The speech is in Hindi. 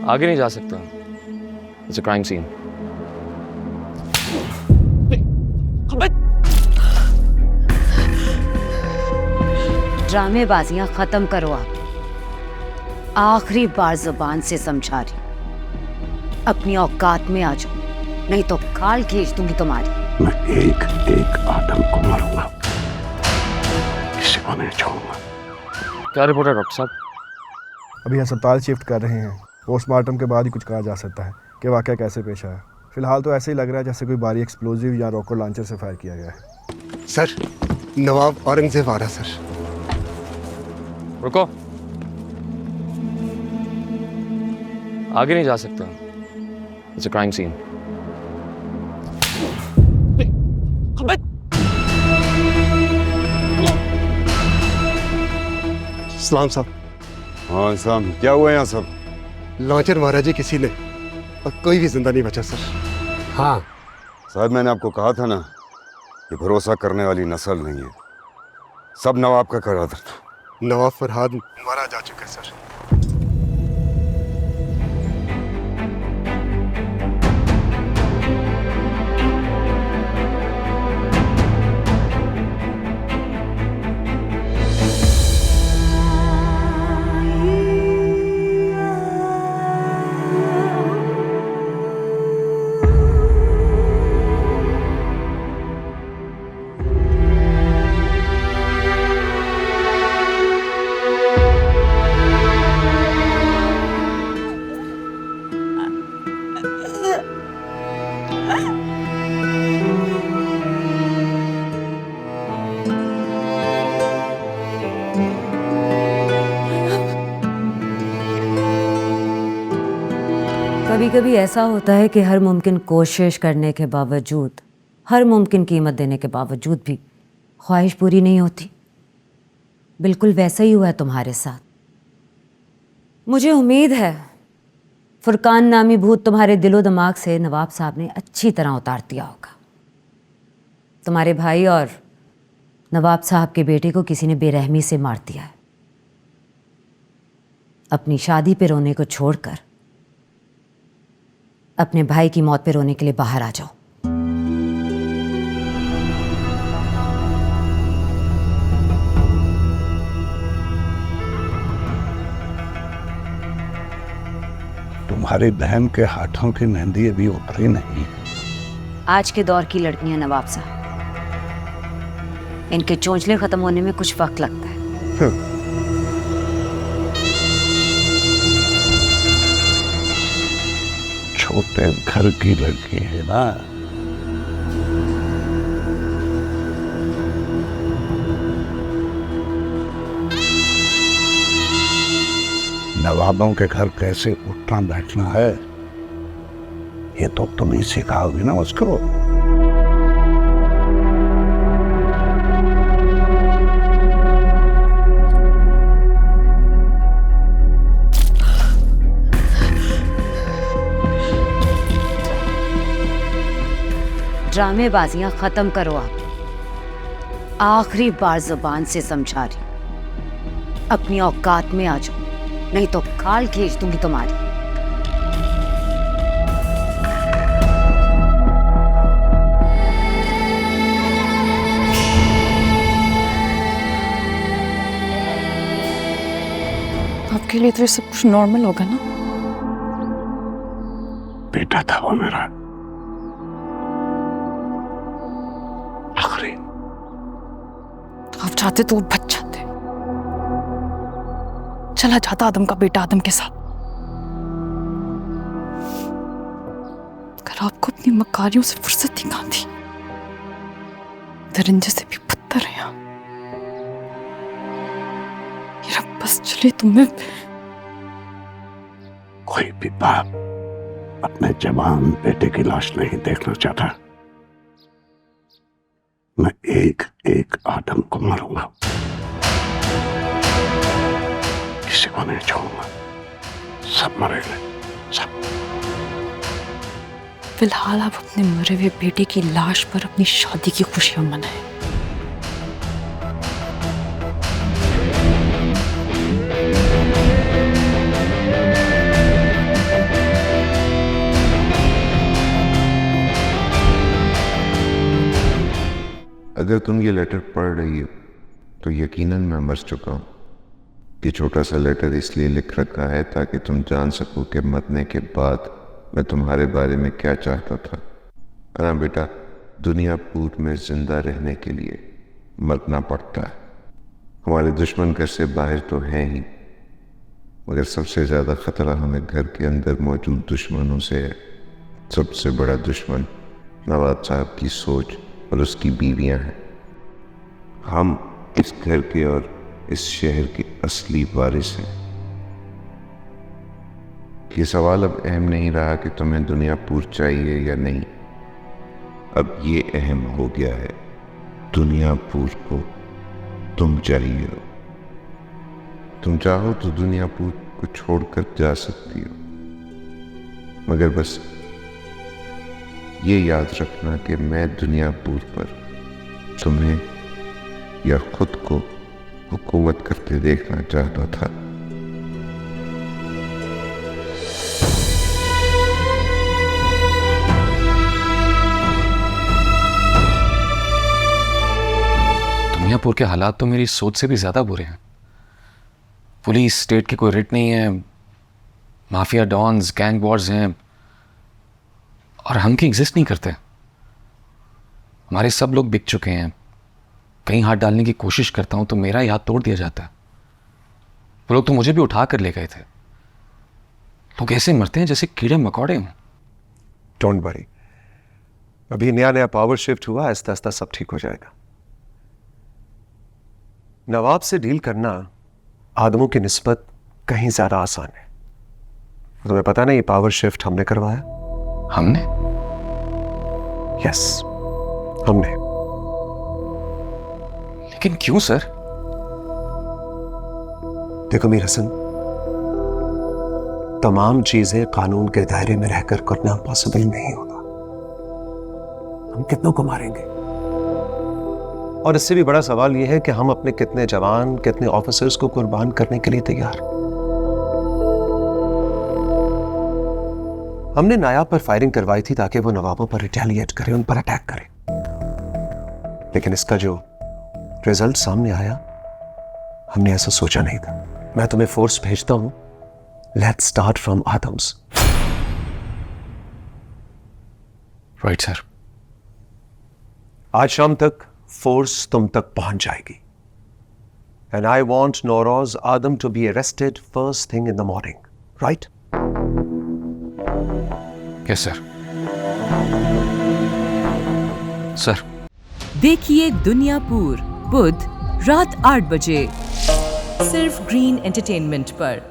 आगे नहीं जा सकता। It's a crime scene. ड्रामेबाजियां खत्म करो आप। आखिरी बार जुबान से समझा रही, अपनी औकात में आ जाओ, नहीं तो खाल खींच दूंगी तुम्हारी। मैं एक एक आदम को मारूंगा, किसी को नहीं छोड़ूंगा। क्या रिपोर्ट है डॉक्टर साहब? अभी अस्पताल शिफ्ट कर रहे हैं। पोस्टमार्टम के बाद ही कुछ कहा जा सकता है कि वाकया कैसे पेश आया। फिलहाल तो ऐसे ही लग रहा है जैसे कोई भारी एक्सप्लोजिव या रॉकेट लॉन्चर से फायर किया गया है। सर, नवाब औरंगजेब आ रहा सर। रुको, आगे नहीं जा सकता। It's a crime scene. सलाम साहब। हाँ इंसान, क्या हुआ यहाँ सब? लॉन्चर मारा जी किसी ने, और कोई भी जिंदा नहीं बचा सर। हाँ साहब, मैंने आपको कहा था ना कि भरोसा करने वाली नस्ल नहीं है। सब नवाब का करार था। नवाब फरहाद मारा जा चुका है सर। कभी कभी ऐसा होता है कि हर मुमकिन कोशिश करने के बावजूद, हर मुमकिन कीमत देने के बावजूद भी ख्वाहिश पूरी नहीं होती। बिल्कुल वैसा ही हुआ है तुम्हारे साथ। मुझे उम्मीद है फुरकान नामी भूत तुम्हारे दिलो दिमाग से नवाब साहब ने अच्छी तरह उतार दिया होगा। तुम्हारे भाई और नवाब साहब के बेटे को किसी ने बेरहमी से मार दिया है। अपनी शादी पे रोने को छोड़कर अपने भाई की मौत पे रोने के लिए बाहर आ जाओ। तुम्हारी बहन के हाथों की मेहंदी अभी उतरी नहीं। आज के दौर की लड़कियां नवाब साहब, इनके चोंचले खत्म होने में कुछ वक्त लगता है। छोटे घर की लड़की है ना। नवाबों के घर कैसे उठना बैठना है, ये तो तुम ही सिखाओगी ना उसको। ड्रामेबाजियां खत्म करो आप। आखिरी बार जुबान से समझा रही, अपनी औकात में आ जाओ, नहीं तो खाल खींच दूंगी तुम्हारी। आपके लिए तो ये सब कुछ नॉर्मल होगा ना? बेटा था वो मेरा, आखिरी। आप चाहते तो वो बच जाते, चला जाता आदम का बेटा आदम के साथ। अगर आपको अपनी मकारियों से फुर्सत ही कहां थी। दरिंदे से भी बदतर है यहाँ। ये रब बस चले तुम्हें। कोई भी बाप अपने जवान बेटे की लाश नहीं देखना चाहता। मैं एक एक आदम को मारूंगा, किसी को नहीं छोड़ूंगा। सब मरेंगे, सब। फिलहाल आप अपने मरे हुए बेटे की लाश पर अपनी शादी की खुशियां मनाएं। अगर तुम ये लेटर पढ़ रही हो तो यकीनन मैं मर चुका हूँ। ये छोटा सा लेटर इसलिए लिख रखा है ताकि तुम जान सको कि मरने के बाद मैं तुम्हारे बारे में क्या चाहता था। अरे बेटा, दुनिया पूर में जिंदा रहने के लिए मरना पड़ता है। हमारे दुश्मन घर से बाहर तो हैं ही, मगर सबसे ज़्यादा ख़तरा हमें घर के अंदर मौजूद दुश्मनों से है। सबसे बड़ा दुश्मन नवाब साहब की सोच और उसकी बीवियां हैं। हम इस घर के और इस शहर के असली वारिस हैं। ये सवाल अब अहम नहीं रहा कि तुम्हें दुनियापुर चाहिए या नहीं। अब ये अहम हो गया है, दुनियापुर को तुम चाहिए हो। तुम चाहो तो दुनियापुर को छोड़कर जा सकती हो, मगर बस ये याद रखना कि मैं दुनियापुर पर तुम्हें या खुद को हुकूमत करते देखना चाहता था। दुनियापुर के हालात तो मेरी सोच से भी ज़्यादा बुरे हैं। पुलिस स्टेट की कोई रिट नहीं है, माफिया डॉन्स गैंग वॉर्स हैं, और हम की एग्जिस्ट नहीं करते। हमारे सब लोग बिक चुके हैं। कहीं हाथ डालने की कोशिश करता हूं तो मेरा ही हाथ तोड़ दिया जाता है। वो लोग तो मुझे भी उठा कर ले गए थे। लोग ऐसे मरते हैं जैसे कीड़े मकोड़े हों। डोंट वरी, अभी नया नया पावर शिफ्ट हुआ, आहिस्ता आहिस्ता सब ठीक हो जाएगा। नवाब से डील करना आदमों की निस्बत कहीं ज्यादा आसान है। तुम्हें पता नहीं, ये पावर शिफ्ट हमने करवाया। हमने? यस, हमने। लेकिन क्यों सर? देखो मीर हसन, तमाम चीजें कानून के दायरे में रहकर करना पॉसिबल नहीं होगा। हम कितनों को मारेंगे? और इससे भी बड़ा सवाल यह है कि हम अपने कितने जवान, कितने ऑफिसर्स को कुर्बान करने के लिए तैयार। हमने नायाब पर फायरिंग करवाई थी ताकि वो नवाबों पर रिटेलिएट करे, उन पर अटैक करे। लेकिन इसका जो रिजल्ट सामने आया, हमने ऐसा सोचा नहीं था। मैं तुम्हें फोर्स भेजता हूं, let's start from Adams. Right sir. आज शाम तक फोर्स तुम तक पहुंच जाएगी। And I want Nauroz Adam to be arrested first thing in the morning, right? Yes sir. Sir. देखिए दुनियापुर बुध रात 8 बजे सिर्फ ग्रीन एंटरटेनमेंट पर।